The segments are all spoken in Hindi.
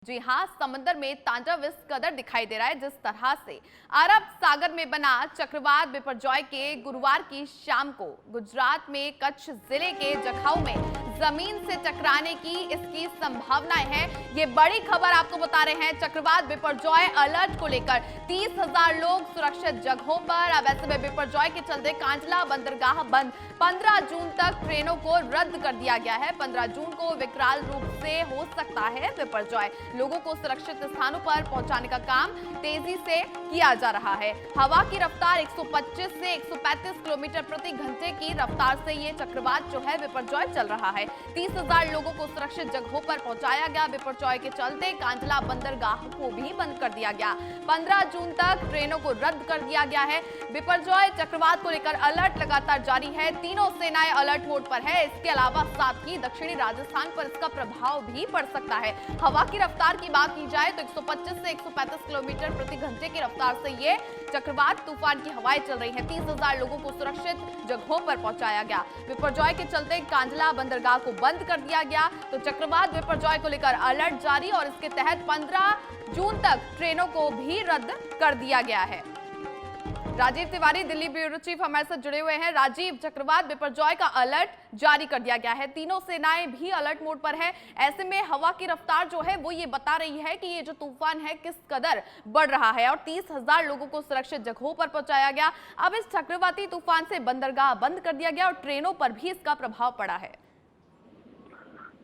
जी हाँ, समंदर में तांडव इस कदर दिखाई दे रहा है जिस तरह से अरब सागर में बना चक्रवात बिपरजॉय के गुरुवार की शाम को गुजरात में कच्छ जिले के जखाऊ में जमीन से टकराने की इसकी संभावनाएं हैं। ये बड़ी खबर आपको बता रहे हैं चक्रवात बिपरजॉय अलर्ट को लेकर 30,000 लोग सुरक्षित जगहों पर। अब ऐसे में बिपरजॉय के चलते कांडला बंदरगाह बंद 15 जून तक ट्रेनों को रद्द कर दिया गया है। 15 जून को विकराल रूप से हो सकता है बिपरजॉय। लोगों को सुरक्षित स्थानों पर पहुंचाने का काम तेजी से किया जा रहा है। हवा की रफ्तार 125 से 135 किलोमीटर प्रति घंटे की रफ्तार से ये चक्रवात जो है बिपरजॉय चल रहा है। 30,000 लोगों को सुरक्षित जगहों पर पहुंचाया गया। बिपरजॉय के चलते कांडला बंदरगाह को भी बंद कर दिया गया। 15 जून तक ट्रेनों को रद्द कर दिया गया है। बिपरजॉय चक्रवात को लेकर अलर्ट लगातार जारी है। तीनों सेनाएं अलर्ट मोड पर है। इसके अलावा साथ ही दक्षिणी राजस्थान पर इसका प्रभाव भी पड़ सकता है। हवा की रफ्तार की बात की जाए तो 125 से 135 किलोमीटर प्रति घंटे की रफ्तार से ये चक्रवात तूफान की हवाएं चल रही हैं। 30,000 लोगों को सुरक्षित जगहों पर पहुंचाया गया। बिपरजॉय के चलते कांडला बंदरगाह को बंद कर दिया गया। तो चक्रवात बिपरजॉय को लेकर अलर्ट जारी और इसके तहत 15 जून तक ट्रेनों को भी रद्द कर दिया गया है। राजीव तिवारी दिल्ली ब्यूरो चीफ हमारे साथ जुड़े हुए हैं। राजीव, चक्रवात बिपरजॉय का अलर्ट जारी कर दिया गया है। तीनों सेनाएं भी अलर्ट मोड पर है। ऐसे में हवा की रफ्तार जो है वो ये बता रही है कि ये जो तूफान है किस कदर बढ़ रहा है और 30,000 लोगों को सुरक्षित जगहों पर पहुंचाया गया। अब इस चक्रवाती तूफान से बंदरगाह बंद कर दिया गया और ट्रेनों पर भी इसका प्रभाव पड़ा है।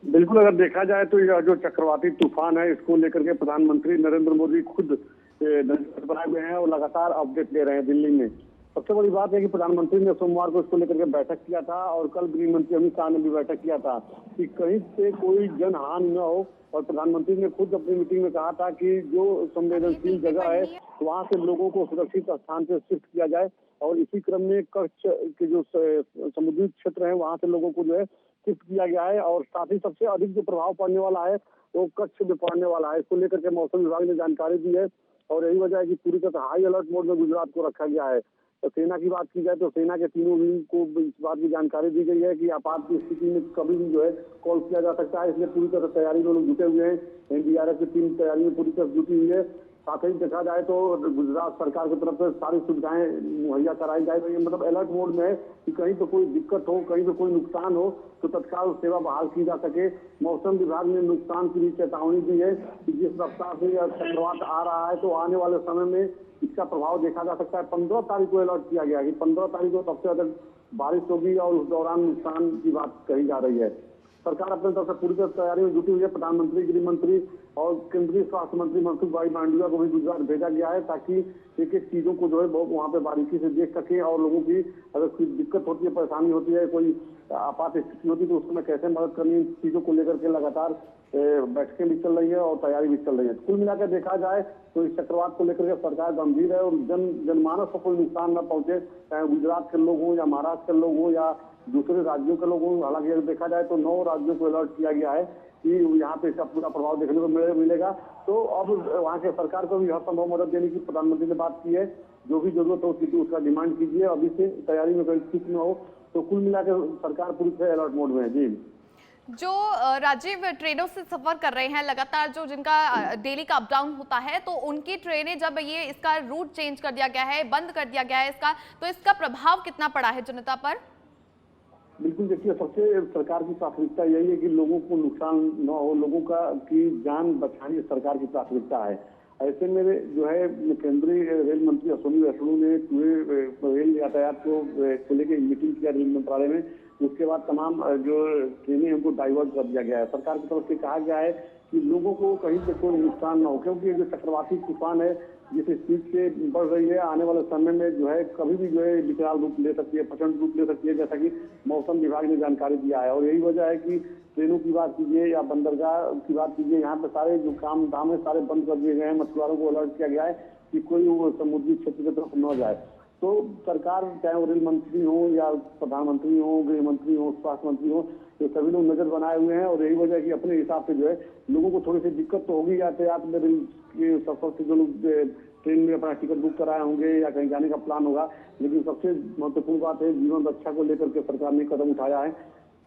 बिल्कुल, अगर देखा जाए तो यह जो चक्रवाती तूफान है इसको लेकर के प्रधानमंत्री नरेंद्र मोदी खुद नजर बनाए हुए हैं और लगातार अपडेट ले रहे हैं दिल्ली में। सबसे बड़ी बात है कि प्रधानमंत्री ने सोमवार को इसको लेकर के बैठक किया था और कल गृह मंत्री अमित शाह ने भी बैठक किया था कि कहीं से कोई जनहानि न हो। और प्रधानमंत्री ने खुद अपनी मीटिंग में कहा था कि जो संवेदनशील जगह है वहां से लोगों को सुरक्षित स्थान पे शिफ्ट किया जाए और इसी क्रम में कच्छ के जो समुद्री क्षेत्र है वहां से लोगों को जो है शिफ्ट किया गया है। और साथ ही सबसे अधिक जो प्रभाव पड़ने वाला है वो कच्छ में पड़ने वाला है। इसको लेकर के मौसम विभाग ने जानकारी दी है और यही वजह है कि पूरी तरह हाई अलर्ट मोड में गुजरात को रखा गया है। तो सेना की बात की जाए तो सेना के तीनों विंग को इस बात की जानकारी दी गई है कि आपात की स्थिति में कभी भी जो है कॉल किया जा सकता है। इसलिए पूरी तरह तैयारी में लोग जुटे हुए हैं। एनडीआरएफ की टीम तैयारी में पूरी तरह जुटी हुई है। साथ ही देखा जाए तो गुजरात सरकार की तरफ से सारी सुविधाएं मुहैया कराई जाए। तो ये मतलब अलर्ट मोड में है कि कहीं तो कोई दिक्कत हो, कहीं तो कोई नुकसान हो तो तत्काल सेवा बहाल की जा सके। मौसम विभाग ने नुकसान की भी चेतावनी दी है कि जिस रफ्तार से यह चक्रवात आ रहा है तो आने वाले समय में इसका प्रभाव देखा जा सकता है। 15 तारीख को अलर्ट किया गया कि 15 तारीख को सबसे ज्यादा बारिश होगी और उस दौरान नुकसान की बात कही जा रही है। सरकार अपने तरफ से पूरी तरह तैयारी में जुटी हुई है। प्रधानमंत्री, गृह मंत्री और केंद्रीय स्वास्थ्य मंत्री मनसुख भाई मांडविया को भी गुजरात भेजा गया है ताकि एक एक चीजों को जो है वहाँ पे बारीकी से देख सके और लोगों की अगर कोई दिक्कत होती है, परेशानी होती है, कोई आपात स्थिति होती है तो उसमें कैसे मदद करनी, चीजों को लेकर के लगातार बैठकें भी चल रही है और तैयारी भी चल रही है। कुल मिलाकर देखा जाए तो इस चक्रवात को लेकर के सरकार गंभीर है और जनमानस को कोई नुकसान न पहुंचे, चाहे गुजरात के लोग हों या महाराष्ट्र के लोग हों या दूसरे राज्यों के लोग हों। हालांकि अगर देखा जाए तो 9 राज्यों को अलर्ट किया गया है कि यहाँ पे इसका पूरा प्रभाव देखने को मिलेगा। तो अब वहाँ के सरकार को भी हर संभव मदद देने की प्रधानमंत्री ने बात की है। जो भी जरूरत हो उसका डिमांड कीजिए। अभी से तैयारी में कोई ठीक न हो। तो कुल मिलाकर सरकार पूरी तरह अलर्ट मोड में है। जी, जो राजीव ट्रेनों से सफर कर रहे हैं लगातार, जो जिनका डेली का अप डाउन होता है, तो उनकी ट्रेनें जब ये इसका रूट चेंज कर दिया गया है, बंद कर दिया गया है इसका, तो इसका प्रभाव कितना पड़ा है जनता पर? बिल्कुल, देखिए सबसे सरकार की प्राथमिकता यही है कि लोगों को नुकसान न हो, लोगों की जान बचानी सरकार की प्राथमिकता है। ऐसे में जो है केंद्रीय रेल मंत्री अश्विनी वैष्णव ने पूरे रेल यातायात को लेकर मीटिंग किया रेल मंत्रालय में। उसके बाद तमाम जो ट्रेनें हमको डाइवर्ट कर दिया गया है। सरकार की तरफ से कहा गया है कि लोगों को कहीं से कोई नुकसान न हो, क्योंकि जो चक्रवाती तूफान है जिस स्पीड से बढ़ रही है आने वाले समय में जो है कभी भी जो है विकराल रूप ले सकती है, प्रचंड रूप ले सकती है, जैसा कि मौसम विभाग ने जानकारी दिया है। और यही वजह है कि ट्रेनों की बात कीजिए या बंदरगाह की बात कीजिए, यहाँ पे सारे जो काम धाम है सारे बंद कर दिए गए हैं। मछुआरों को अलर्ट किया गया है कि कोई वो समुद्री क्षेत्र की तरफ न जाए। तो सरकार, चाहे वो रेल मंत्री हो या प्रधानमंत्री हो, गृह मंत्री हो, स्वास्थ्य मंत्री हो, ये सभी लोग नजर बनाए हुए हैं। और यही वजह है कि अपने हिसाब से जो है लोगों को थोड़ी सी दिक्कत तो होगी यातायात में। रेल के सफर से जो लोग ट्रेन में अपना टिकट बुक कराए होंगे या कहीं जाने का प्लान होगा, लेकिन सबसे महत्वपूर्ण बात है जीवन रक्षा को लेकर के सरकार ने कदम उठाया है।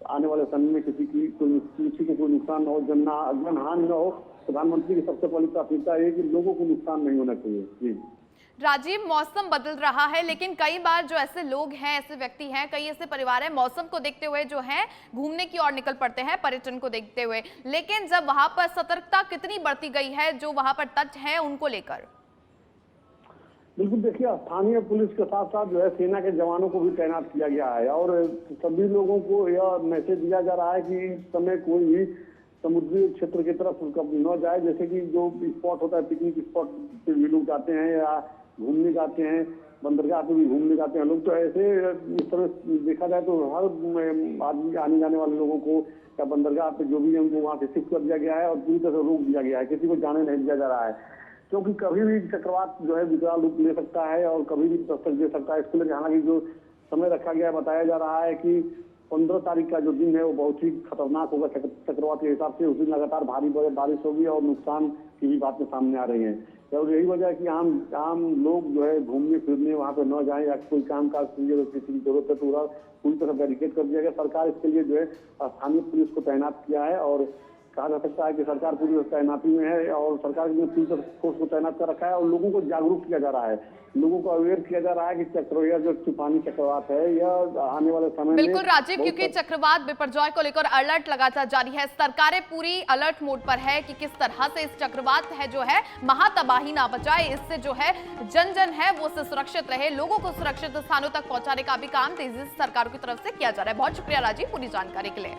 आने वाले समय में किसी को कोई नुकसान न हो, जनहानि न हो। प्रधानमंत्री की सबसे पहली प्राथमिकता है कि लोगों को नुकसान नहीं होना चाहिए। जी राजीव, मौसम बदल रहा है, लेकिन कई बार जो ऐसे लोग हैं, ऐसे व्यक्ति हैं, कई ऐसे परिवार हैं, मौसम को देखते हुए जो है घूमने की ओर निकल पड़ते हैं, पर्यटन को देखते हुए। लेकिन जब वहां पर सतर्कता कितनी बढ़ती गई है जो वहां पर तट है उनको लेकर? बिल्कुल, देखिए स्थानीय पुलिस के साथ साथ जो है सेना के जवानों को भी तैनात किया गया है और सभी लोगों को यह मैसेज दिया जा रहा है कि इस समय कोई भी समुद्री क्षेत्र की तरफ न जाए। जैसे कि जो स्पॉट होता है, पिकनिक स्पॉट पे भी लोग जाते हैं या घूमने जाते हैं, बंदरगाह पे भी घूमने जाते हैं लोग। तो ऐसे इस तरह देखा जाए तो हर आदमी आने जाने वाले लोगों को या बंदरगाह पे जो भी है उनको वहां से शिफ्ट कर दिया गया है और पूरी तरह से रोक दिया गया है, किसी को जाने नहीं दिया जा रहा है। क्योंकि कभी भी चक्रवात जो है विकराल रूप ले सकता है और कभी भी दस्तक दे सकता है। इसके लिए हालांकि जो समय रखा गया है, बताया जा रहा है कि 15 तारीख का जो दिन है वो बहुत ही खतरनाक होगा चक्रवात के हिसाब से। उस दिन लगातार भारी बारिश होगी और नुकसान की भी बातें सामने आ रही हैं। और यही वजह है कि आम लोग जो है घूमने फिरने वहाँ पे न जाएं या कोई काम काज किसी की जरूरत है तो पूरी तरह बैरिकेड कर दिया गया। सरकार इसके लिए जो है स्थानीय पुलिस को तैनात किया है और कहा जा सकता है कि सरकार पूरी तैनाती में है और सरकार ने पुलिस फोर्स को तैनात कर रखा है और लोगों को जागरूक किया जा रहा है, लोगों को अवेयर किया जा रहा है कि जो तूफानी चक्रवात है यह आने वाले समय में। बिल्कुल राजीव, क्योंकि चक्रवात बिपरजॉय को लेकर अलर्ट लगातार जारी है, सरकारें पूरी अलर्ट मोड पर है कि किस तरह से इस चक्रवात है जो है महातबाही ना बचाए, इससे जो है जन है वो उससे सुरक्षित रहे, लोगों को सुरक्षित स्थानों तक पहुंचाने का भी काम तेजी से सरकार की तरफ से किया जा रहा है। बहुत शुक्रिया राजीव पूरी जानकारी के लिए।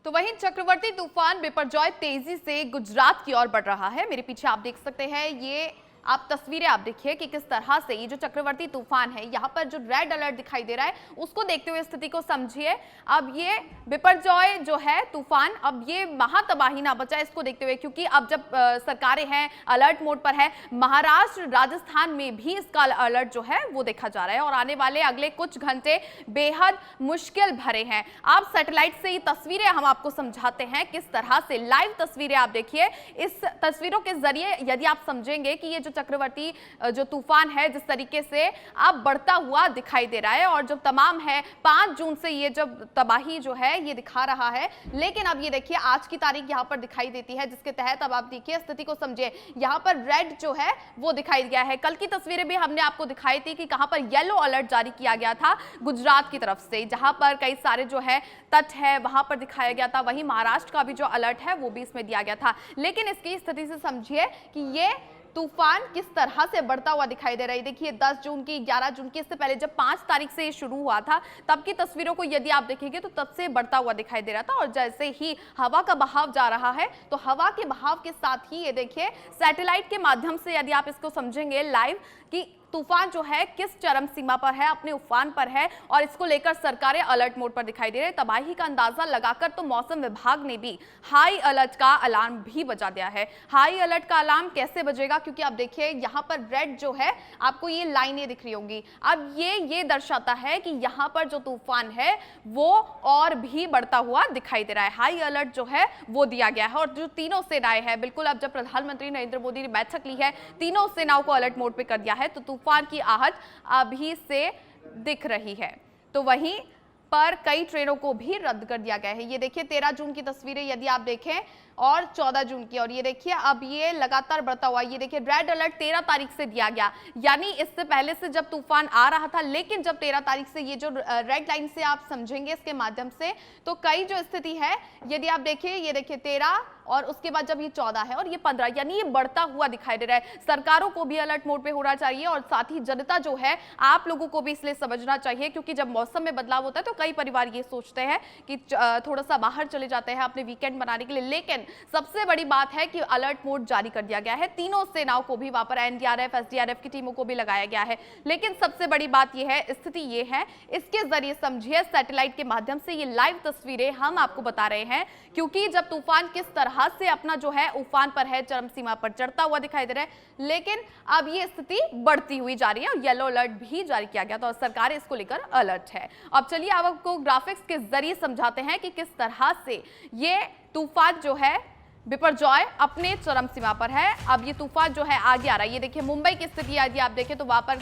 तो वहीं चक्रवर्ती तूफान बिपरजॉय तेजी से गुजरात की ओर बढ़ रहा है। मेरे पीछे आप देख सकते हैं, ये आप तस्वीरें आप देखिए कि किस तरह से ये जो चक्रवर्ती तूफान है, यहाँ पर जो रेड अलर्ट दिखाई दे रहा है उसको देखते हुए स्थिति को समझिए। अब ये बिपरजॉय जो है तूफान, अब ये महातबाही ना बचा इसको देखते हुए, क्योंकि अब जब सरकारें हैं अलर्ट मोड पर है, महाराष्ट्र राजस्थान में भी इसका अलर्ट जो है वो देखा जा रहा है और आने वाले अगले कुछ घंटे बेहद मुश्किल भरे हैं। आप सैटेलाइट से ये तस्वीरें हम आपको समझाते हैं किस तरह से, लाइव तस्वीरें आप देखिए। इस तस्वीरों के जरिए यदि आप समझेंगे कि ये जो चक्रवर्ती जो तूफान है जिस तरीके से अब बढ़ता हुआ दिखाई दे रहा है और जो तमाम है 5 जून से ये जब तबाही जो है ये दिखा रहा है, लेकिन अब ये देखिए आज की तारीख यहाँ पर दिखाई देती है जिसके तहत अब आप देखिए स्थिति को समझिए। यहाँ पर रेड जो है वो दिखाई गया है। कल की तस्वीरें भी हमने आपको दिखाई थी कि कहां पर येलो अलर्ट जारी किया गया था गुजरात की तरफ से, जहां पर कई सारे जो है तट है वहां पर दिखाया गया था। वहीं महाराष्ट्र का भी जो अलर्ट है वो भी इसमें दिया गया था। लेकिन इसकी स्थिति से समझिए कि ये तूफान किस तरह से बढ़ता हुआ दिखाई दे रहा है। देखिए 10 जून की, 11 जून की, इससे पहले जब 5 तारीख से ये शुरू हुआ था तब की तस्वीरों को यदि आप देखेंगे तो तब से बढ़ता हुआ दिखाई दे रहा था। और जैसे ही हवा का बहाव जा रहा है तो हवा के बहाव के साथ ही ये देखिए सैटेलाइट के माध्यम से यदि आप इसको समझेंगे लाइव कि तूफान जो है किस चरम सीमा पर है, अपने उफान पर है और इसको लेकर सरकारें अलर्ट मोड पर दिखाई दे रही है। तबाही का अंदाजा लगाकर तो मौसम विभाग ने भी हाई अलर्ट का अलार्म भी बजा दिया है। हाई अलर्ट का अलार्म कैसे बजेगा, क्योंकि आप देखिए यहाँ पर रेड जो है आपको ये लाइनें दिख रही होंगी। अब ये दर्शाता है कि यहाँ पर जो तूफान है वो और भी बढ़ता हुआ दिखाई दे रहा है। हाई अलर्ट जो है वो दिया गया है और जो तीनों सेनाएं हैं, बिल्कुल अब जब प्रधानमंत्री नरेंद्र मोदी ने बैठक ली है तीनों सेनाओं को अलर्ट मोड पे कर दिया है, तो तूफान की आहट अभी से दिख रही है। तो वहीं पर कई ट्रेनों को भी रद्द कर दिया गया है। ये देखिए 13 जून की तस्वीरें यदि आप देखें और 14 जून की, और ये देखिए अब ये लगातार बढ़ता हुआ, ये देखिए रेड अलर्ट 13 तारीख से दिया गया, यानी इससे पहले से जब तूफान आ रहा था, लेकिन जब 13 तारीख से ये जो रेड लाइन से आप समझेंगे इसके माध्यम से, तो कई जो स्थिति है यदि आप देखिए, ये देखिए 13 और उसके बाद जब ये 14 है और ये 15, यानी ये बढ़ता हुआ दिखाई दे रहा है। सरकारों को भी अलर्ट मोड पे होना चाहिए और साथ ही जनता जो है, आप लोगों को भी इसलिए समझना चाहिए, क्योंकि जब मौसम में बदलाव होता है तो कई परिवार ये सोचते हैं कि थोड़ा सा बाहर चले जाते हैं अपने वीकेंड मनाने के लिए, लेकिन सबसे बड़ी बात है कि अलर्ट मोड जारी कर दिया गया है। तीनों सेनाओं को भी, वहां पर एनडीआरएफ, एसडीआरएफ की टीमों को भी लगाया गया है। लेकिन सबसे बड़ी बात यह है, स्थिति ये है, इसके जरिए समझिए, सैटेलाइट के माध्यम से ये लाइव तस्वीरें हम आपको बता रहे हैं, क्योंकि जब तूफान किस तरह से अपना जो है उफान पर है, चरम सीमा पर चढ़ता हुआ दिखाई दे रहा है, लेकिन अब ये स्थिति बढ़ती हुई जा रही है और येलो अलर्ट भी जारी किया गया था और सरकार इसको लेकर अलर्ट है। अब चलिए आपको ग्राफिक्स के जरिए समझाते हैं कि किस तरह से ये तूफान जो है बिपरजॉय अपने चरम सीमा पर है। अब ये तूफान जो है आगे आ रहा है। ये देखिए मुंबई की स्थिति यदि आप देखें तो वहां पर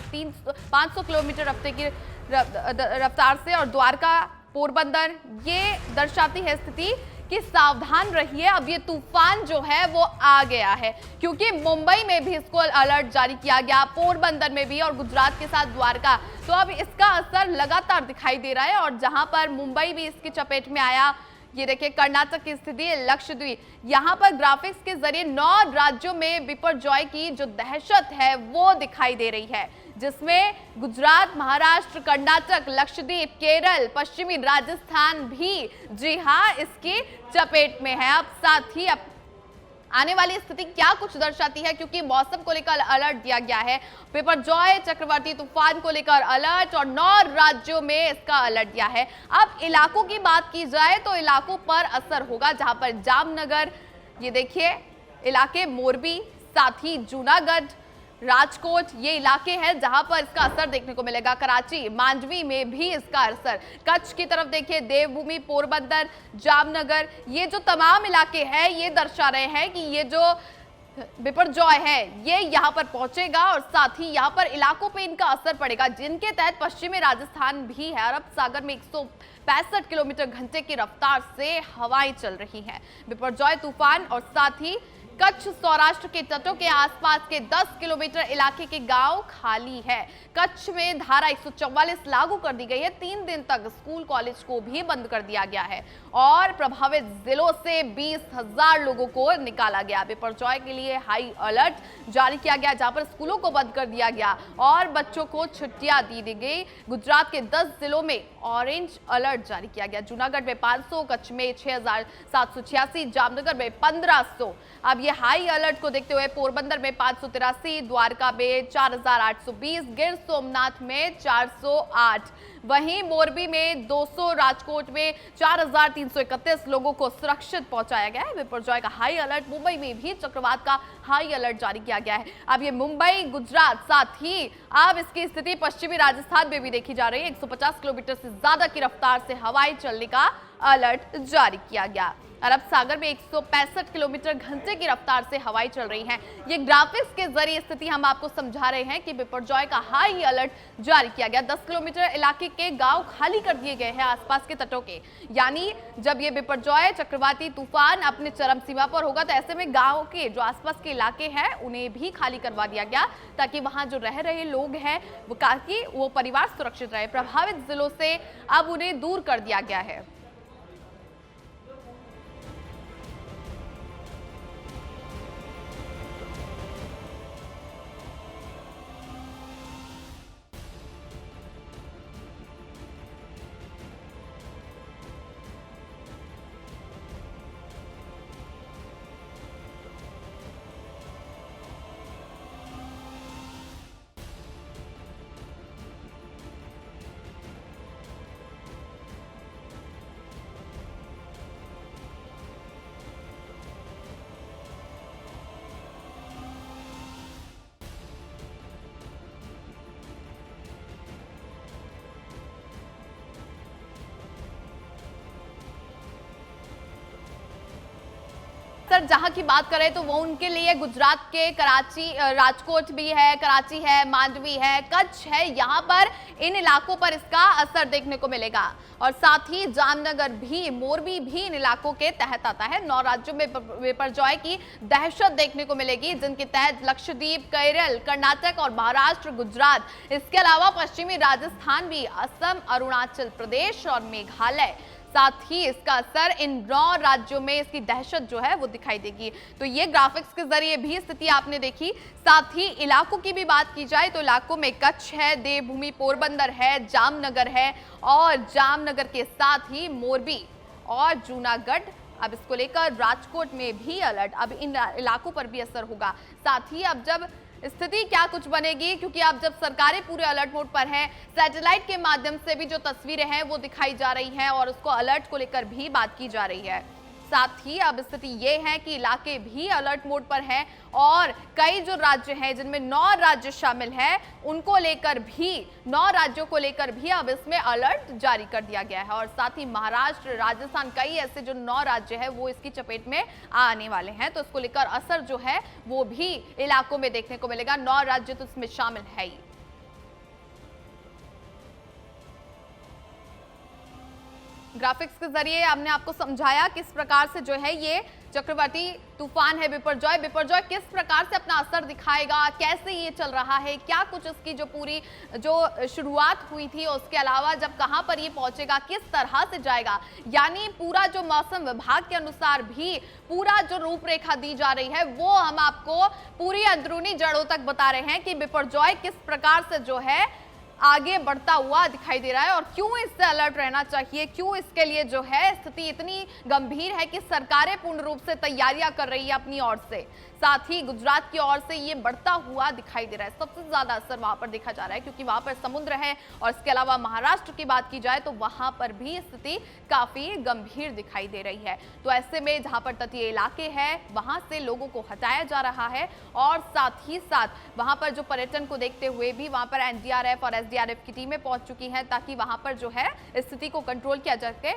500 किलोमीटर हफ्ते की रफ्तार से, और द्वारका, पोरबंदर, ये दर्शाती है स्थिति कि सावधान रहिए, अब ये तूफान जो है वो आ गया है, क्योंकि मुंबई में भी इसको अलर्ट जारी किया गया, पोरबंदर में भी, और गुजरात के साथ द्वारका। तो अब इसका असर लगातार दिखाई दे रहा है और जहां पर मुंबई भी इसकी चपेट में आया, ये देखिए कर्नाटक की स्थिति, लक्षद्वीप, यहां पर ग्राफिक्स के जरिए 9 राज्यों में बिपरजॉय की जो दहशत है वो दिखाई दे रही है, जिसमें गुजरात, महाराष्ट्र, कर्नाटक, लक्षद्वीप, केरल, पश्चिमी राजस्थान भी, जी हां, इसकी चपेट में है। अब साथ ही आने वाली स्थिति क्या कुछ दर्शाती है, क्योंकि मौसम को लेकर अलर्ट दिया गया है, बिपरजॉय चक्रवाती तूफान को लेकर अलर्ट, और 9 राज्यों में इसका अलर्ट दिया है। अब इलाकों की बात की जाए तो इलाकों पर असर होगा, जहां पर जामनगर, ये देखिए इलाके, मोरबी, साथ ही जूनागढ़, राजकोट, ये इलाके हैं जहां पर इसका असर देखने को मिलेगा। कराची, मांडवी में भी इसका असर, कच्छ की तरफ देखिए, देवभूमि, पोरबंदर, जामनगर, ये जो तमाम इलाके हैं ये दर्शा रहे हैं कि ये जो बिपरजॉय है ये यहां पर पहुंचेगा और साथ ही यहां पर इलाकों पे इनका असर पड़ेगा, जिनके तहत पश्चिमी राजस्थान भी है। अरब सागर में 165 किलोमीटर घंटे की रफ्तार से हवाएं चल रही हैं। बिपरजॉय तूफान और साथ ही कच्छ, सौराष्ट्र के तटों के आसपास के 10 किलोमीटर इलाके के गांव खाली है। कच्छ में धारा 144 लागू कर दी गई है। 3 दिन तक स्कूल, कॉलेज को भी बंद कर दिया गया है और प्रभावित जिलों से 20,000 लोगों को निकाला गया। बिपरजॉय के लिए हाई अलर्ट जारी किया गया, जहां पर स्कूलों को बंद कर दिया गया और बच्चों को छुट्टियां दी गई। गुजरात के 10 जिलों में ऑरेंज अलर्ट जारी किया गया। जूनागढ़ में 500, कच्छ में 6,786, जामनगर में 1,500। अब ये हाई अलर्ट को देखते हुए पोरबंदर में 583, द्वारका में 4,820, गिर सोमनाथ में 408, वहीं मोरबी में 200, राजकोट में 4,331 लोगों को सुरक्षित पहुंचाया गया है। बिपरजॉय का हाई अलर्ट, मुंबई में भी चक्रवात का हाई अलर्ट जारी किया गया है। अब ये मुंबई, गुजरात, साथ ही अब इसकी स्थिति पश्चिमी राजस्थान में भी देखी जा रही है। 150 किलोमीटर से ज्यादा की रफ्तार से हवाएं चलने का अलर्ट जारी किया गया। अरब सागर में 165 किलोमीटर घंटे की रफ्तार से हवाएं चल रही हैं। ये ग्राफिक्स के जरिए स्थिति हम आपको समझा रहे हैं कि बिपरजॉय का हाई अलर्ट जारी किया गया। 10 किलोमीटर इलाके के गांव खाली कर दिए गए हैं आसपास के तटों के, यानी जब ये बिपरजॉय चक्रवाती तूफान अपने चरम सीमा पर होगा तो ऐसे में गांव के जो आसपास के इलाके हैं उन्हें भी खाली करवा दिया गया, ताकि वहां जो रह रहे लोग हैं वो परिवार सुरक्षित रहे। प्रभावित जिलों से अब उन्हें दूर कर दिया गया है। सर जहां की बात करें तो वो उनके लिए गुजरात के कराची, राजकोट भी है, कराची है, मांडवी है, कच्छ है, यहां पर इन इलाकों पर इसका असर देखने को मिलेगा और साथ ही जामनगर भी, मोरबी भी इन इलाकों के तहत आता है। 9 राज्यों में बिपरजॉय की दहशत देखने को मिलेगी, जिनके तहत लक्षद्वीप, केरल, कर्नाटक और महाराष्ट्र, गुजरात, इसके अलावा पश्चिमी राजस्थान भी, असम, अरुणाचल प्रदेश और मेघालय साथ ही इसका असर इन 9 राज्यों में इसकी दहशत जो है वो दिखाई देगी। तो ये ग्राफिक्स के जरिए भी स्थिति आपने देखी। साथ ही इलाकों की भी बात की जाए तो इलाकों में कच्छ है, देवभूमि पोरबंदर है, जामनगर है और जामनगर के साथ ही मोरबी और जूनागढ़। अब इसको लेकर राजकोट में भी अलर्ट, अब इन इलाकों पर भी असर होगा। साथ ही अब जब स्थिति क्या कुछ बनेगी, क्योंकि अब जब सरकारें पूरे अलर्ट मोड पर हैं, सैटेलाइट के माध्यम से भी जो तस्वीरें हैं वो दिखाई जा रही हैं और उसको अलर्ट को लेकर भी बात की जा रही है। साथ ही अब स्थिति ये है कि इलाके भी अलर्ट मोड पर हैं और कई जो राज्य हैं जिनमें 9 राज्य शामिल हैं उनको लेकर भी 9 राज्यों को लेकर भी अब इसमें अलर्ट जारी कर दिया गया है। और साथ ही महाराष्ट्र, राजस्थान, कई ऐसे जो 9 राज्य हैं वो इसकी चपेट में आने वाले हैं। तो इसको लेकर असर जो है वो भी इलाकों में देखने को मिलेगा। 9 राज्य तो इसमें शामिल है ही। ग्राफिक्स के जरिए हमने आपको समझाया किस प्रकार से जो है ये चक्रवाती तूफान है बिपरजॉय किस प्रकार से अपना असर दिखाएगा, कैसे ये चल रहा है, क्या कुछ इसकी जो पूरी जो शुरुआत हुई थी, उसके अलावा जब कहां पर ये पहुंचेगा, किस तरह से जाएगा। यानी पूरा जो मौसम विभाग के अनुसार भी पूरा जो रूपरेखा दी जा रही है वो हम आपको पूरी अंदरूनी जड़ों तक बता रहे हैं कि बिपरजॉय किस प्रकार से जो है आगे बढ़ता हुआ दिखाई दे रहा है और क्यों इससे अलर्ट रहना चाहिए, क्यों इसके लिए जो है स्थिति इतनी गंभीर है कि सरकारें पूर्ण रूप से तैयारियां कर रही है अपनी ओर से। साथ ही गुजरात की ओर से ये बढ़ता हुआ दिखाई दे रहा है। सबसे ज्यादा असर वहां पर देखा जा रहा है क्योंकि वहां पर समुद्र है और इसके अलावा महाराष्ट्र की बात की जाए तो वहां पर भी स्थिति काफी गंभीर दिखाई दे रही है। तो ऐसे में जहां पर तटीय इलाके हैं वहां से लोगों को हटाया जा रहा है और साथ ही साथ वहां पर जो पर्यटन को देखते हुए भी वहां पर एनडीआरएफ और एसडीआरएफ की टीमें पहुंच चुकी हैं ताकि वहां पर जो है स्थिति को कंट्रोल किया जा सके।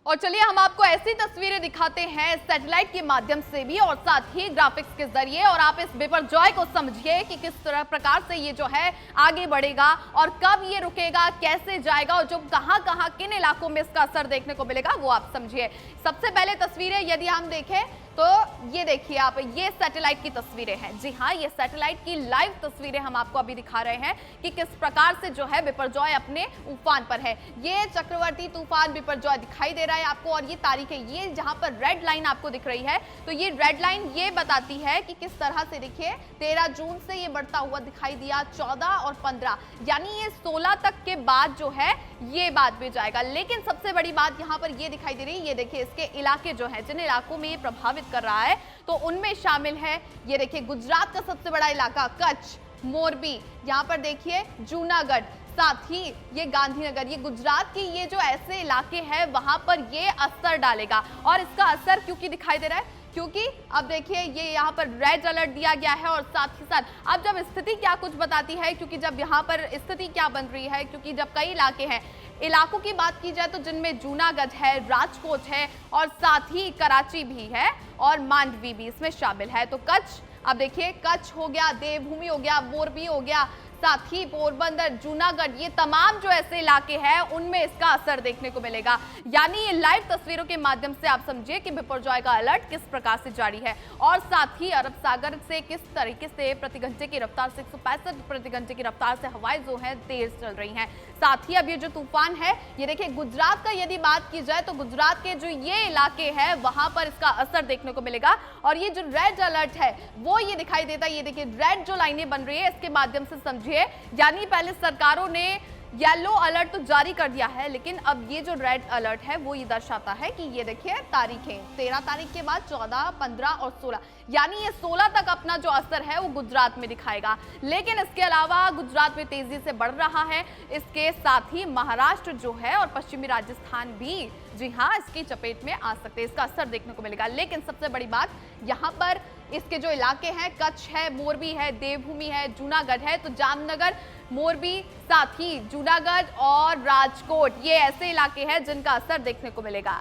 और चलिए हम आपको ऐसी तस्वीरें दिखाते हैं सैटेलाइट के माध्यम से भी और साथ ही ग्राफिक्स के जरिए, और आप इस बिपरजॉय को समझिए कि किस तरह प्रकार से ये जो है आगे बढ़ेगा और कब ये रुकेगा, कैसे जाएगा और जो कहां किन इलाकों में इसका असर देखने को मिलेगा वो आप समझिए। सबसे पहले तस्वीरें यदि हम देखें तो ये देखिए आप, ये सैटेलाइट की तस्वीरें हैं। जी हाँ, ये सैटेलाइट की लाइव तस्वीरें हम आपको अभी दिखा रहे हैं कि किस प्रकार से जो है बिपरजॉय अपने उफान पर है। ये चक्रवाती तूफान बिपरजॉय दिखाई दे रहा है आपको और ये तारीख है, ये जहां पर रेड लाइन आपको दिख रही है तो ये रेड लाइन ये बताती है कि किस तरह से देखिए 13 जून से ये बढ़ता हुआ दिखाई दिया, 14 और 15 यानी ये 16 तक के बाद जो है ये बाद में जाएगा। लेकिन सबसे बड़ी बात यहाँ पर ये दिखाई दे रही है, ये देखिए इसके इलाके जो है जिन इलाकों में ये प्रभावित कर रहा है तो उनमें शामिल है, ये देखिए गुजरात का सबसे बड़ा इलाका कच्छ, मोरबी, यहाँ पर देखिए जूनागढ़, साथ ही ये गांधीनगर, ये गुजरात के ये जो ऐसे इलाके हैं वहां पर ये असर डालेगा। और इसका असर क्योंकि दिखाई दे रहा है क्योंकि अब देखिए ये यहाँ पर रेड अलर्ट दिया गया है और साथ ही साथ अब जब स्थिति क्या कुछ बताती है, क्योंकि जब यहाँ पर स्थिति क्या बन रही है, क्योंकि जब कई इलाके हैं, इलाकों की बात की जाए तो जिनमें जूनागढ़ है, राजकोट है और साथ ही कराची भी है और मांडवी भी इसमें शामिल है। तो कच्छ, अब देखिए कच्छ हो गया, देवभूमि हो गया, मोरबी हो गया, साथ ही पोरबंदर, जूनागढ़, ये तमाम जो ऐसे इलाके हैं उनमें इसका असर देखने को मिलेगा। यानी ये लाइव तस्वीरों के माध्यम से आप समझिए कि बिपरजॉय का अलर्ट किस प्रकार से जारी है और साथ ही अरब सागर से किस तरीके से प्रति घंटे की रफ्तार से 165 प्रति घंटे की रफ्तार से हवाएं जो है तेज चल रही हैं। साथ ही अब ये जो तूफान है, ये देखिए गुजरात का यदि बात की जाए तो गुजरात के जो ये इलाके हैं वहां पर इसका असर देखने को मिलेगा और ये जो रेड अलर्ट है वो ये दिखाई देता है। ये देखिए रेड जो लाइनें बन रही है इसके माध्यम से समझिए, यानी पहले सरकारों ने येलो अलर्ट तो जारी कर दिया है लेकिन अब ये जो रेड अलर्ट है वो ये दर्शाता है कि ये देखिए तारीखें 13 तारीख के बाद 14, 15 और 16, यानी ये 16 तक अपना जो असर है वो गुजरात में दिखाएगा। लेकिन इसके अलावा गुजरात में तेजी से बढ़ रहा है, इसके साथ ही महाराष्ट्र जो है और पश्चिमी राजस्थान भी, जी हाँ, इसकी चपेट में आ सकते हैं, इसका असर देखने को मिलेगा। लेकिन सबसे बड़ी बात यहाँ पर इसके जो इलाके हैं, कच्छ है, मोरबी है, देवभूमि है, जूनागढ़ है, तो जामनगर, मोरबी, साथ ही जूनागढ़ और राजकोट, ये ऐसे इलाके हैं जिनका असर देखने को मिलेगा।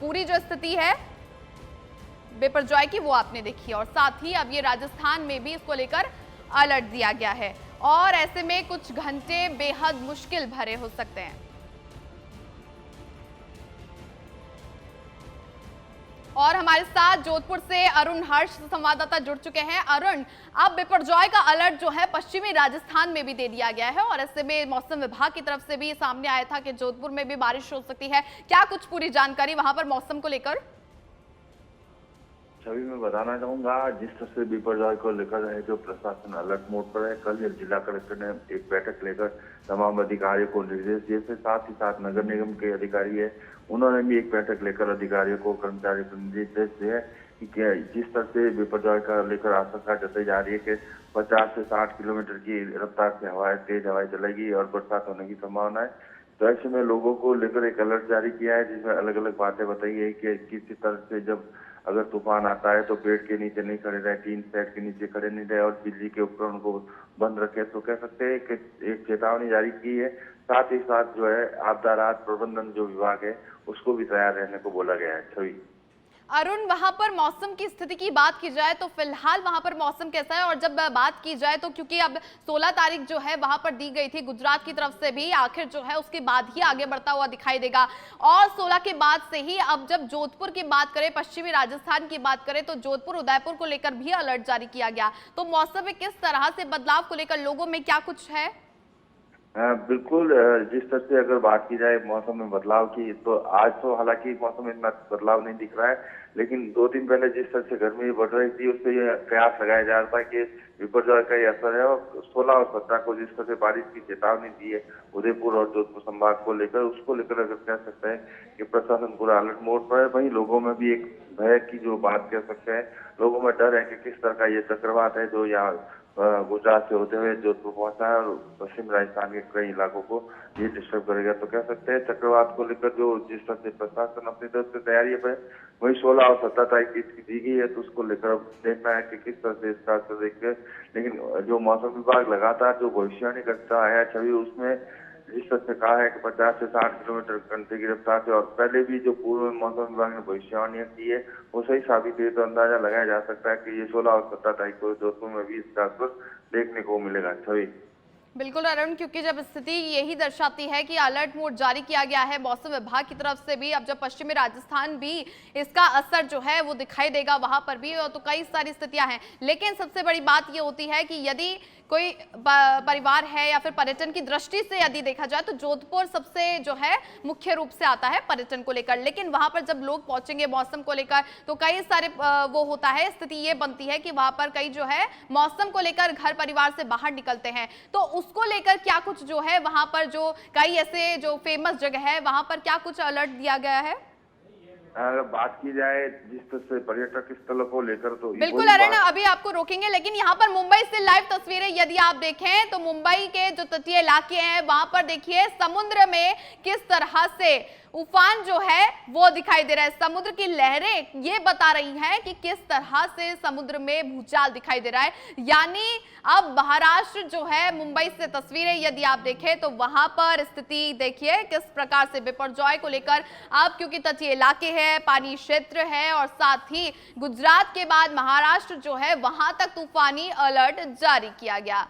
पूरी जो स्थिति है बिपरजॉय की वो आपने देखी और साथ ही अब ये राजस्थान में भी इसको लेकर अलर्ट दिया गया है और ऐसे में कुछ घंटे बेहद मुश्किल भरे हो सकते हैं। और हमारे साथ जोधपुर से अरुण हर्ष संवाददाता जुड़ चुके हैं। अरुण, अब बिपरजॉय का अलर्ट जो है पश्चिमी राजस्थान में भी दे दिया गया है और ऐसे में मौसम विभाग की तरफ से भी सामने आया था कि जोधपुर में भी बारिश हो सकती है। क्या कुछ पूरी जानकारी वहां पर मौसम को लेकर? छवि मैं बताना चाहूंगा, जिस तरह से बिपरजॉय को लेकर है जो प्रशासन अलर्ट मोड पर है। कल जिला कलेक्टर ने एक बैठक लेकर तमाम अधिकारियों को निर्देश दिए थे। साथ ही साथ नगर निगम के अधिकारी है, उन्होंने भी एक बैठक लेकर अधिकारियों को, कर्मचारियों को निर्देश दिए कि जिस तरह से बिपरजॉय का लेकर आशंका जताई जा रही है कि 50 से 60 किलोमीटर की रफ्तार से हवाएं, तेज हवाएं चलेगी और बरसात होने की संभावना है। तो ऐसे में लोगों को लेकर एक अलर्ट जारी किया है, जिसमें अलग अलग बातें बताई है कि किसी तरह से जब अगर तूफान आता है तो पेड़ के नीचे नहीं खड़े रहे, टीन सेट के नीचे खड़े नहीं रहे और बिजली के उपकरण को बंद रखे। तो कह सकते हैं कि एक चेतावनी जारी की है। साथ ही साथ जो है आपदा राहत प्रबंधन जो विभाग है उसको भी तैयार रहने को बोला गया है। छवि अरुण, वहां पर मौसम की स्थिति की बात की जाए तो फिलहाल वहां पर मौसम कैसा है? और जब बात की जाए तो क्योंकि अब 16 तारीख जो है वहां पर दी गई थी गुजरात की तरफ से भी, आखिर जो है उसके बाद ही आगे बढ़ता हुआ दिखाई देगा। और 16 के बाद से ही अब जब जोधपुर की बात करें, पश्चिमी राजस्थान की बात करें तो जोधपुर, उदयपुर को लेकर भी अलर्ट जारी किया गया। तो मौसम में किस तरह से बदलाव को लेकर लोगों में क्या कुछ है? बिल्कुल, जिस तरह से अगर बात की जाए मौसम में बदलाव की, तो आज तो हालांकि मौसम में इतना बदलाव नहीं दिख रहा है, लेकिन 2 दिन पहले जिस तरह से गर्मी बढ़ रही थी उससे ये प्रयास लगाया जा रहा था कि बिपरजॉय का ही असर है। और 16 और 17 को जिस तरह से बारिश की चेतावनी दी है उदयपुर और जोधपुर संभाग को लेकर, उसको लेकर अगर कह सकते हैं कि प्रशासन पूरा अलर्ट मोड पर है। वहीं लोगों में भी एक भय की जो बात कह सकते हैं, लोगों में डर है कि किस तरह का ये चक्रवात है जो यहाँ गुजरात से होते हुए जोधपुर पहुंचा है और पश्चिम राजस्थान के कई इलाकों को ये डिस्टर्ब करेगा। तो कह सकते हैं चक्रवात को लेकर जो जिस तरह से प्रशासन अपनी तरफ से तैयारी पर, वही 16 और 17 तारीख की इसकी दी गई है, तो उसको लेकर अब देखना है कि किस तरह से इसका असर देखते हैं। लेकिन जो मौसम विभाग लगातार जो भविष्यवाणी करता है छवि, उसमें जिस तरह से कहा है कि 50 से 60 किलोमीटर घंटे की रफ्तार से, और पहले भी जो पूर्व मौसम विभाग ने भविष्यवाणी की है वो सही साबित हुई, तो अंदाजा लगाया जा सकता है कि ये 16 और 17 तारीख को जोधपुर में भी इसका असर देखने को मिलेगा। छवि बिल्कुल अरुण, क्योंकि जब स्थिति यही दर्शाती है कि अलर्ट मोड जारी किया गया है मौसम विभाग की तरफ से भी, अब जब पश्चिमी राजस्थान भी इसका असर जो है वो दिखाई देगा वहां पर भी, और तो कई सारी स्थितियां हैं। लेकिन सबसे बड़ी बात ये होती है कि यदि कोई परिवार है या फिर पर्यटन की दृष्टि से यदि देखा जाए तो जोधपुर सबसे जो है मुख्य रूप से आता है पर्यटन को लेकर। लेकिन वहां पर जब लोग पहुंचेंगे मौसम को लेकर तो कई सारे वो होता है, स्थिति ये बनती है कि वहां पर कई जो है मौसम को लेकर घर परिवार से बाहर निकलते हैं। तो उसको लेकर क्या कुछ जो है वहां पर जो कई ऐसे जो फेमस जगह है वहां पर क्या कुछ अलर्ट दिया गया है? अगर बात की जाए जिस तरह से पर्यटक स्थलों को लेकर, तो बिल्कुल अरुण, अभी आपको रोकेंगे, लेकिन यहाँ पर मुंबई से लाइव तस्वीरें यदि आप देखें तो मुंबई के जो तटीय इलाके हैं वहां पर देखिए समुद्र में किस तरह से उफान जो है वो दिखाई दे रहा है। समुद्र की लहरें ये बता रही हैं कि किस तरह से समुद्र में भूचाल दिखाई दे रहा है। यानी अब महाराष्ट्र जो है, मुंबई से तस्वीरें यदि आप देखें तो वहां पर स्थिति देखिए किस प्रकार से बिपरजॉय को लेकर, अब क्योंकि तटीय इलाके है, पानी क्षेत्र है और साथ ही गुजरात के बाद महाराष्ट्र जो है वहां तक तूफानी अलर्ट जारी किया गया।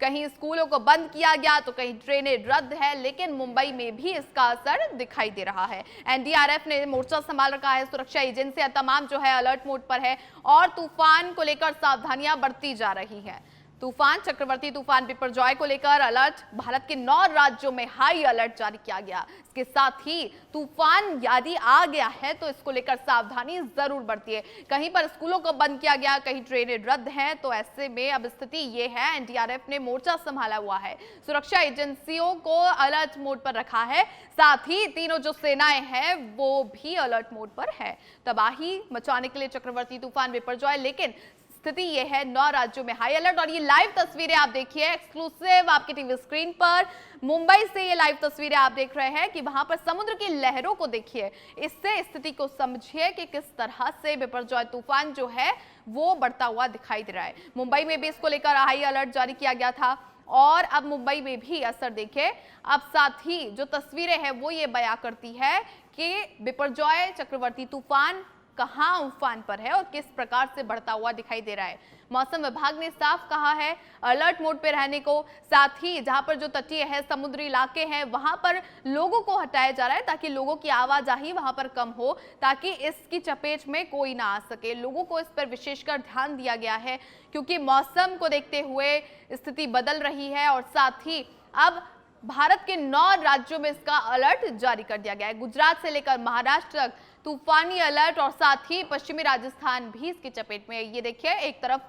कहीं स्कूलों को बंद किया गया तो कहीं ट्रेनें रद्द है, लेकिन मुंबई में भी इसका असर दिखाई दे रहा है। एनडीआरएफ ने मोर्चा संभाल रखा है, सुरक्षा एजेंसियां तमाम जो है अलर्ट मोड पर है और तूफान को लेकर सावधानियां बरती जा रही हैं। तूफान, चक्रवर्ती तूफान बिपरजॉय को लेकर अलर्ट, भारत के 9 राज्यों में हाई अलर्ट जारी किया गया। इसके साथ ही तूफान यदि आ गया है तो इसको लेकर सावधानी जरूर बरतिए। कहीं पर स्कूलों को बंद किया गया, कहीं ट्रेनें रद्द हैं, तो ऐसे में अब स्थिति ये है, एनडीआरएफ ने मोर्चा संभाला हुआ है, सुरक्षा एजेंसियों को अलर्ट मोड पर रखा है, साथ ही तीनों जो सेनाएं हैं वो भी अलर्ट मोड पर है तबाही मचाने के लिए चक्रवर्ती तूफान बिपरजॉय। लेकिन स्थिति ये है 9 राज्यों में हाई अलर्ट। और ये लाइव तस्वीरें आप देखिए एक्सक्लूसिव आपकी टीवी स्क्रीन पर, मुंबई से ये लाइव तस्वीरें आप देख रहे हैं कि वहां पर समुद्र की लहरों को देखिए, इससे स्थिति को समझिए कि किस तरह से बिपरजॉय तूफान जो है वो बढ़ता हुआ दिखाई दे रहा है। मुंबई में भी इसको लेकर हाई अलर्ट जारी किया गया था और अब मुंबई में भी असर देखे। अब साथ ही जो तस्वीरें हैं वो ये बयां करती है कि बिपरजॉय चक्रवर्ती तूफान कहां उफान पर है और किस प्रकार से बढ़ता हुआ दिखाई दे रहा है। मौसम विभाग ने साफ कहा है अलर्ट मोड पे रहने को, साथ ही जहां पर जो तटीय है, समुद्री इलाके हैं, वहां पर लोगों को हटाया जा रहा है ताकि लोगों की आवाजाही वहां पर कम हो, ताकि इसकी चपेट में कोई ना आ सके। लोगों को इस पर विशेषकर ध्यान दिया गया है क्योंकि मौसम को देखते हुए स्थिति बदल रही है और साथ ही अब भारत के 9 राज्यों में इसका अलर्ट जारी कर दिया गया है। गुजरात से लेकर महाराष्ट्र तक तूफानी अलर्ट और साथ ही पश्चिमी राजस्थान भी इसकी चपेट में है। ये देखिए, एक तरफ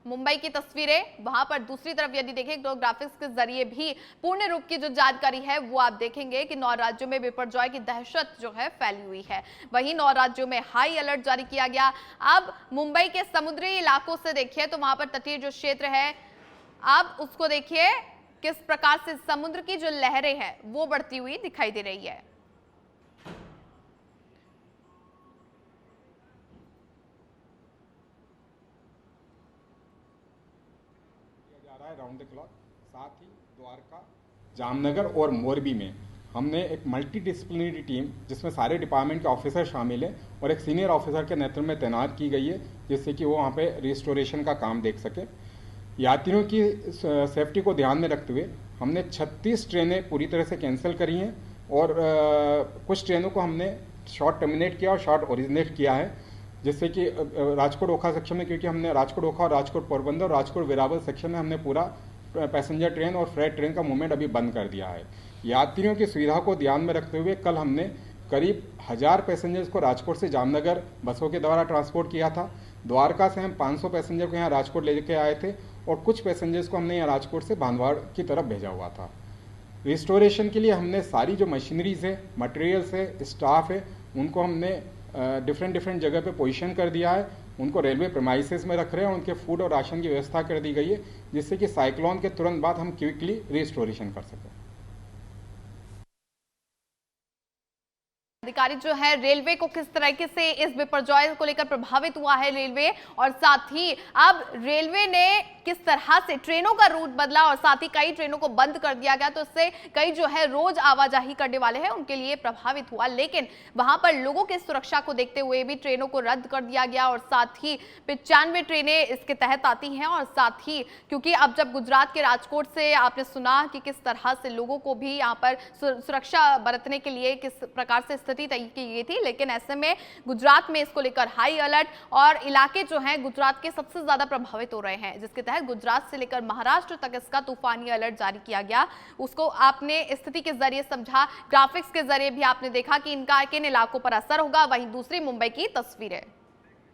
मुंबई की तस्वीरें, वहां पर दूसरी तरफ यदि देखें तो ग्राफिक्स के जरिए भी पूर्ण रूप की जो जानकारी है वो आप देखेंगे कि 9 राज्यों में बिपरजॉय की दहशत जो है फैली हुई है। वहीं 9 राज्यों में हाई अलर्ट जारी किया गया। अब मुंबई के समुद्री इलाकों से देखिए तो वहां पर तटीय जो क्षेत्र है, आप उसको देखिए किस प्रकार से समुद्र की जो लहरें हैं वो बढ़ती हुई दिखाई दे रही है। Round the clock. साथ ही द्वारका, जामनगर और मोरबी में हमने एक मल्टी डिसिप्लिनरी टीम जिसमें सारे डिपार्टमेंट के ऑफिसर शामिल हैं और एक सीनियर ऑफिसर के नेतृत्व में तैनात की गई है, जिससे कि वो वहाँ पे रिस्टोरेशन का काम देख सके। यात्रियों की सेफ्टी को ध्यान में रखते हुए हमने 36 ट्रेनें पूरी तरह से कैंसिल करी हैं और कुछ ट्रेनों को हमने शॉर्ट टर्मिनेट किया और शॉर्ट ओरिजिनेट किया है, जिससे कि राजकोट ओखा सेक्शन में, क्योंकि हमने राजकोट ओखा और राजकोट पोरबंदर और राजकोट वेरावल सेक्शन में हमने पूरा पैसेंजर ट्रेन और फ्रेट ट्रेन का मूवमेंट अभी बंद कर दिया है। यात्रियों की सुविधा को ध्यान में रखते हुए कल हमने करीब 1000 पैसेंजर्स को राजकोट से जामनगर बसों के द्वारा ट्रांसपोर्ट किया था। द्वारका से हम 500 पैसेंजर को यहाँ राजकोट लेके आए थे और कुछ पैसेंजर्स को हमने यहाँ राजकोट से बांधवाड़ की तरफ भेजा हुआ था। रिस्टोरेशन के लिए हमने सारी जो मशीनरीज है, मटेरियल्स है, स्टाफ है, उनको हमने डिफरेंट जगह पे पोजीशन कर दिया है। उनको रेलवे प्रेमाइसेस में रख रहे हैं और उनके फूड और राशन की व्यवस्था कर दी गई है, जिससे कि साइक्लोन के तुरंत बाद हम क्विकली रिस्टोरेशन कर सकें। अधिकारी जो है रेलवे को किस तरीके से इस बिपरजॉय को लेकर प्रभावित हुआ है रेलवे, और साथ ही अब रेलवे ने किस तरह से ट्रेनों का रूट बदला और साथ ही कई ट्रेनों को बंद कर दिया गया, तो इससे कई जो है रोज आवाजाही करने वाले हैं उनके लिए प्रभावित हुआ। लेकिन वहां पर लोगों की सुरक्षा को देखते हुए भी ट्रेनों को रद्द कर दिया गया और साथ ही 95 ट्रेनें इसके तहत आती हैं। और साथ ही क्योंकि अब जब गुजरात के राजकोट से आपने सुना कि किस तरह से लोगों को भी यहाँ पर सुरक्षा बरतने के लिए किस प्रकार से स्थिति तय की गई थी, लेकिन ऐसे में गुजरात में इसको लेकर हाई अलर्ट और इलाके जो हैं गुजरात के सबसे ज्यादा प्रभावित हो रहे हैं, जिसके तहत गुजरात से लेकर महाराष्ट्र तक इसका तूफानी अलर्ट जारी किया गया। उसको आपने स्थिति के जरिए समझा, ग्राफिक्स के जरिए भी आपने देखा कि इनका किन इलाकों पर असर होगा। वहीं दूसरी मुंबई की तस्वीरें।